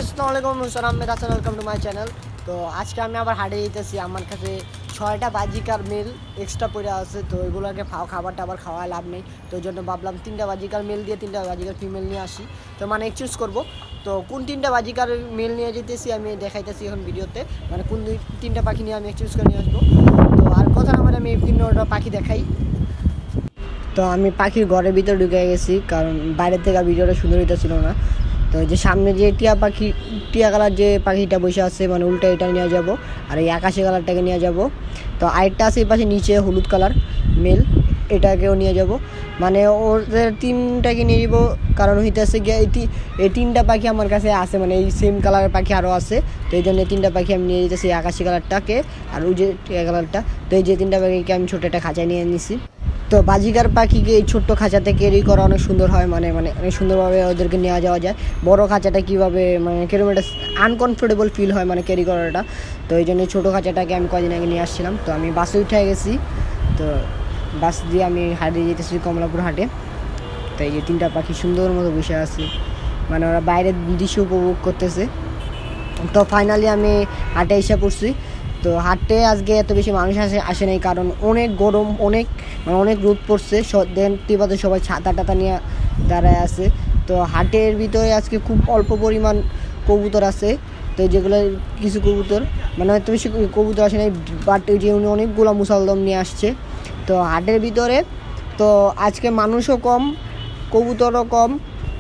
আসসালামু আলাইকুম sir, Ahmed Hasan, welcome to my channel. তো আজকে আমি আবার হাটে যেতেছি। আমার কাছে 6টা বাজিকার মিল এক্সট্রা পড়ে আছে, তো এগুলোকে খাবারটা আবার খাওয়া লাভ নেই। তো ওই জন্য ভাবলাম 3টা বাজিকার মেল দিয়ে 3টা বাজিকার ফিমেল নিয়ে আসি। তো মানে এক্সচেঞ্জ করবো। তো কোন 3টা বাজিকার মেল নিয়ে যেতেছি আমি দেখাইতেছি এখন ভিডিওতে, মানে কোন 3টা পাখি নিয়ে আমি এক্সচেঞ্জ করে নিয়ে আসবো। তো আর কথা না মানে আমি 3টা পাখি দেখাই। তো আমি পাখির ঘরের ভিতরে ঢুকে গেছি, কারণ বাইরের থেকে ভিডিওটা সুন্দর হইতেছিল না। তো যে সামনে যে টিয়া কালার যে পাখিটা বসে আছে, মানে উল্টা এটা নিয়ে যাব, আর এই আকাশি কালারটাকে নিয়ে যাব। তো আরেকটা আছে এই পাশে নিচে হলুদ কালার মেল, এটাকেও নিয়ে যাব। মানে ওদের 3টাকে নিয়ে যাব, কারণ হইতেছে গিয়ে এই 3টা পাখি আমার কাছে আছে, মানে এই সেম কালারের পাখি আরও আছে। তো এই জন্য 3টা পাখি আমি নিয়ে যেতেছি, এই আকাশি কালারটাকে আর ওই যে টিয়া কালারটা। তো এই যে 3টা পাখিকে আমি ছোটো একটা খাঁচায় নিয়ে নিছি। তো বাজিকার পাখিকে এই ছোট্ট খাঁচাতে ক্যারি করা অনেক সুন্দর হয়, মানে অনেক সুন্দরভাবে ওদেরকে নেওয়া যাওয়া যায়। বড় খাঁচাটা কীভাবে মানে কিরকম একটা আনকমফোর্টেবল ফিল হয় মানে ক্যারি করাটা। তো এই জন্য ছোটো খাঁচাটাকে আমি কদিন আগে নিয়ে আসছিলাম। তো আমি বাসে উঠে গেছি, তো বাস দিয়ে আমি হাটে যেতেছি, কমলাপুর হাটে। তো এই যে 3টা পাখি সুন্দর মতো বসে আছে, মানে ওরা বাইরের দৃশ্য উপভোগ করতেছে। তো ফাইনালি আমি হাটে এসে পড়ছি। তো হাটে আজকে এত বেশি মানুষ আসে নাই, কারণ অনেক গরম, অনেক রোদ পড়ছে। দেখতে পাচ্ছেন সবাই ছাতা টাতা নিয়ে দাঁড়ায় আছে। তো হাটের ভিতরে আজকে খুব অল্প পরিমাণ কবুতর আছে। তো যেগুলো কিছু কবুতর মানে এত বেশি কবুতর আসে নাই, বাট ওই যে উনি অনেকগুলো মুসালদম নিয়ে আসছে। তো হাটের ভিতরে তো আজকে মানুষও কম, কবুতরও কম,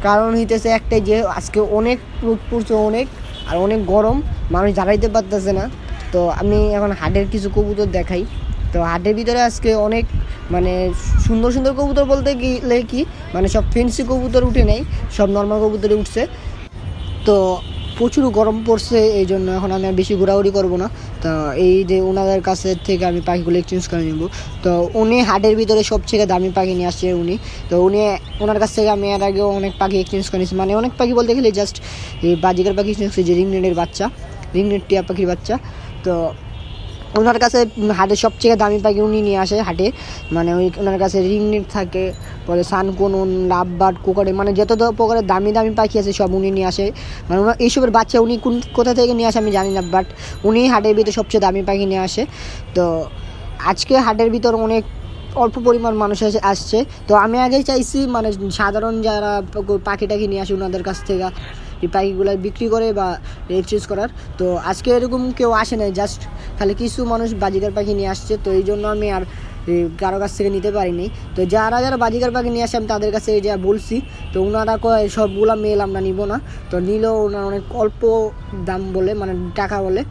কারণ হইতেছে একটাই যে আজকে অনেক রোদ পড়ছে, অনেক গরম, মানুষ দাঁড়াইতে পারতেছে না। তো আমি এখন হাটের কিছু কবুতর দেখাই। তো হাটের ভিতরে আজকে অনেক মানে সুন্দর সুন্দর কবুতর বলতে গেলে কি মানে সব ফেন্সি কবুতর উঠে নেই, সব নর্মাল কবুতরে উঠছে। তো প্রচুর গরম পড়ছে, এই জন্য এখন আমি আর বেশি ঘোরাঘুরি করবো না। তো এই যে ওনাদের কাছে থেকে আমি পাখিগুলো এক্সচেঞ্জ করে নেব। তো উনি হাটের ভিতরে সবথেকে দামি পাখি নিয়ে আসছে উনি। তো ওনার কাছ থেকে আমি এর আগেও অনেক পাখি এক্সচেঞ্জ করে নিয়েছি, মানে অনেক পাখি বলতে গেলে জাস্ট এই বাজিকার পাখি এক্সচেঞ্জ করেছি, যে রিংনেট টিয়া পাখির বাচ্চা। তো ওনার কাছে হাটে সবচেয়ে দামি পাখি উনি নিয়ে আসে হাটে, মানে ওনার কাছে রিংনেট থাকে, পরে সানকোনন, লাভবার্ড, কোকারে, মানে যত প্রকারের দামি দামি পাখি আছে সব উনি নিয়ে আসে। মানে ওনার এইসবের বাচ্চা উনি কোথা থেকে নিয়ে আসে আমি জানি না, বাট উনি হাটের ভিতরে সবচেয়ে দামি পাখি নিয়ে আসে। তো আজকে হাটের ভিতর অনেক অল্প পরিমাণ মানুষ আসছে। তো আমি আগেই চাইছি মানে সাধারণ যারা পাখি টাখি নিয়ে আসে ওনাদের কাছ থেকে এই পাখিগুলো বিক্রি করে বা এক্সচেঞ্জ করার। তো আজকে এরকম কেউ আসে নাই, জাস্ট খালি কিছু মানুষ বাজিকার পাখি নিয়ে আসছে। তো এই জন্য আমি আর কারো কাছ থেকে নিতে পারিনি। তো যারা বাজিকার পাখি নিয়ে আসে আমি তাদের কাছে যা বলছি, তো ওনারা কয় সবগুলা মেল আমরা নিব না। তো নিলেও ওনারা অনেক অল্প দাম বলে, মানে টাকা বলে।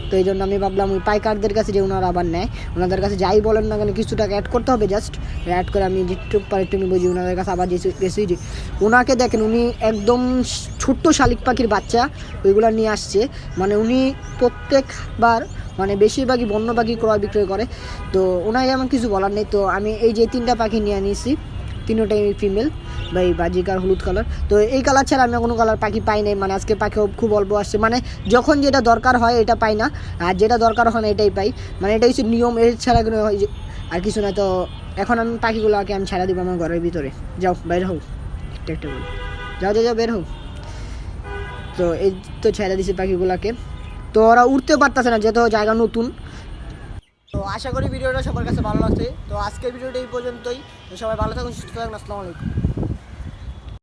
তো এই জন্য আমি ভাবলাম ওই পাইকারদের কাছে যে ওনারা আবার নেয়, ওনাদের কাছে যাই বলেন না কেন কিছু টাকা অ্যাড করতে হবে, জাস্ট অ্যাড করে আমি যেটুকু পারি একটু নিবো। যে ওনাদের কাছে আবার গেছি, যে ওনাকে দেখেন উনি একদম ছোট্ট শালিক পাখির বাচ্চা ওইগুলো নিয়ে আসছে। মানে উনি প্রত্যেকবার মানে বেশিরভাগই বন্য পাখি ক্রয় বিক্রয় করে। তো ওনাকে আমার কিছু বলার নেই। তো আমি এই যে 3টা পাখি নিয়ে নিয়েছি, 3টাই ফিমেল বা এই বাজিকার হলুদ কালার। তো এই কালার ছাড়া আমি কোনো কালার পাখি পাই নাই, মানে আজকে পাখি খুব অল্প আসছে, মানে যখন যেটা দরকার হয় এটা পাই না, আর যেটা দরকার হয় না এটাই পাই, মানে এটা হচ্ছে নিয়ম, এর ছাড়া কোনো আর কিছু না। তো এখন আমি পাখিগুলোকে আমি ছাড়া দিব আমার ঘরের ভিতরে। যাও বের হও, একটা বল, যাও বের হও। তো এই তো ছেড়ে দিছি পাখিগুলোকে। তো ওরা উঠতে পারতেছে না, যেহেতু জায়গা নতুন। তো আশা করি ভিডিওটা সবার কাছে ভালো লাগছে। তো আজকের ভিডিওটা এই পর্যন্তই। তো সবাই ভালো থাকুন, সুস্থ থাকুন, আসসালামু আলাইকুম।